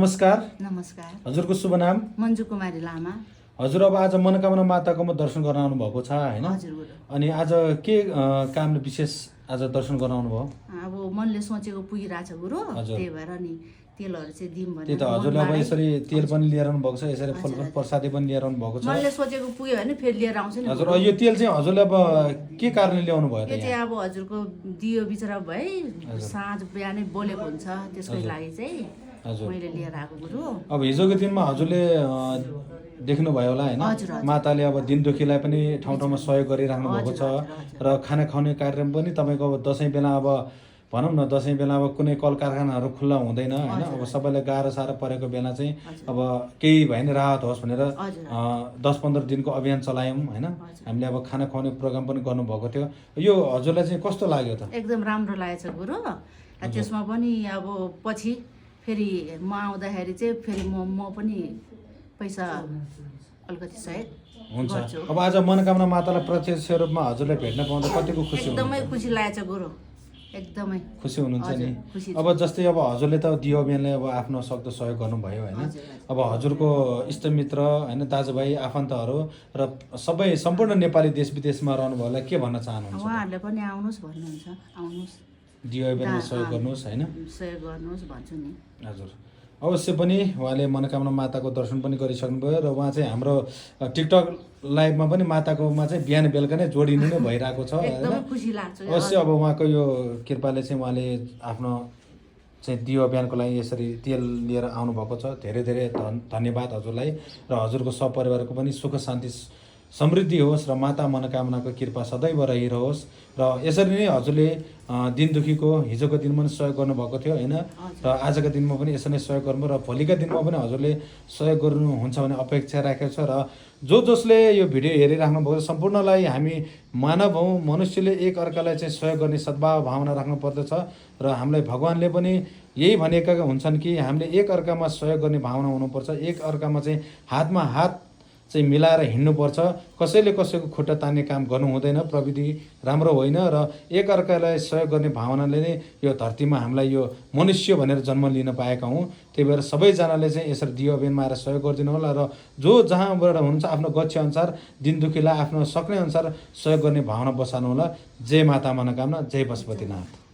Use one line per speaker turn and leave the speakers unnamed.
नमस्कार।
नमस्कार।
हजुरको शुभ नाम?
मन्जु कुमारी लामा।
हजुर अब आज मनोकामना माताको दर्शन गर्न आउनु भएको छ हैन?
हजुर।
अनि आज के कामले विशेष आज दर्शन गर्न आउनु भयो?
अब मनले सोचेको पुगिरहेछ गुरु,
हजुर।
त्यही भएर नि तेलहरु चाहिँ दिम भनेर।
त्यही त हजुरले अब यसरी तेल पनि लिएर आउनु भएको छ, यसरी फल प्रसादी पनि लिएर आउनु भएको छ।
मनले सोचेको पुग्यो भने फेरि लिएर आउँछ नि।
हजुर यो तेल चाहिँ हजुरले अब के कारणले ल्याउनु भयो त
यो चाहिँ
यहाँ?
अब हजुरको दियो बिचरा भए साँझ बिहानै बोलेको हुन्छ, त्यसको लागि चाहिँ
हजुर।
मैले लिएर आएको गुरु।
अब हिजोको दिनमा हजुरले देख्नु भयो होला हैन?
हजुर, हजुर।
माताले अब दिन दुखीलाई पनि ठाउँ ठाउँमा सहयोग गरिराख्नु भएको छ र खाना खुवाउने कार्यक्रम पनि तपाईको अब दशैं बेला अब भनौँ न दशैं बेला अब कुनै कल कारखानाहरू खुल्ला हुँदैन हैन? अब सबैलाई गाह्रो साह्रो परेको बेला चाहिँ अब केही भए नि राहत होस् भनेर 10-15 दिनको अभियान चलायौँ हैन? हामीले अब खाना खुवाउने प्रोग्राम पनि गर्नुभएको थियो। यो हजुरलाई चाहिँ कस्तो लाग्यो त?
एकदम राम्रो लागेछ गुरु। त्यसमा पनि अब पछि फेरि म आउँदाखेरि चाहिँ फेरि म पनि पैसा अलिकति सहयोग
हुन्छ।
गर्छु।
अब आज मनोकामना मातालाई प्रत्यक्ष रूपमा हजुरलाई भेट्न पाउँदा कतिको खुसी हुनुहुन्छ?
एकदमै खुसी लागेछ गुरु, एकदमै
खुसी हुनुहुन्छ नि?
खुसी छु।
अब जस्तै अब हजुरले त दियो अभियानले अब आफ्नो सक्दो सहयोग गर्नुभयो हैन? अब हजुरको इष्टमित्र हैन, दाजुभाइ आफन्तहरू र सबै सम्पूर्ण नेपाली देश विदेशमा रहनुभयोलाई के भन्न चाहनुहुन्छ?
उहाँहरूले पनि आउनुहोस् भन्नुहुन्छ, आउनुहोस्
दियो अभियानमा सहयोग गर्नुहोस् हैन?
सहयोग गर्नुहोस् भन्छु नि।
हजुर। अवश्य पनि उहाँले मनोकामना माताको दर्शन पनि गरिसक्नुभयो र उहाँ चाहिँ हाम्रो टिकटक लाइभमा पनि माताकोमा चाहिँ बिहान बेलुका नै जोडिनु नै भइरहेको छ हैन?
एकदमै खुसी लाग्छ।
अवश्य अब उहाँको यो कृपाले चाहिँ उहाँले आफ्नो चाहिँ दियो अभियानको लागि यसरी तेल लिएर आउनुभएको छ। धेरै धेरै धन्यवाद हजुरलाई र हजुरको सपरिवारको पनि सुख शान्ति समृद्धि होस् र माता मनोकामनाको कृपा सदैव रहिरहोस्। र यसरी नै हजुरले दिन दुखीको हिजोको दिनमा पनि सहयोग गर्नुभएको थियो हैन? र आजको दिनमा पनि यसरी नै सहयोग गर्नु र भोलिका दिनमा पनि हजुरले सहयोग गर्नुहुन्छ भन्ने अपेक्षा राखेको छ। र जसले यो भिडियो हेरिराख्नु भएको सम्पूर्णलाई हामी मानव हौँ, मनुष्यले एक अर्कालाई चाहिँ सहयोग गर्ने सद्भाव भावना राख्नु पर्दछ र हामीलाई भगवानले पनि यही भनेका हुन्छन् कि हामीले एक अर्कामा सहयोग गर्ने भावना हुनुपर्छ, एक अर्कामा चाहिँ हातमा हात चाहिँ मिलाएर हिँड्नुपर्छ। कसैले कसैको खुट्टा तान्ने काम गर्नु हुँदैन, प्रविधि राम्रो होइन र एक अर्कालाई सहयोग गर्ने भावनाले नै यो धरतीमा हामीलाई यो मनुष्य भनेर जन्म लिन पाएका हौँ। त्यही भएर सबैजनाले चाहिँ यसरी दियो अभियानमा आएर सहयोग गरिदिनु होला र जो जहाँबाट हुनुहुन्छ आफ्नो गच्छ अनुसार दिन दुखीलाई आफ्नो सक्ने अनुसार सहयोग गर्ने भावना बसाल्नु होला। जय माता मनोकामना, जय पशुपतिनाथ।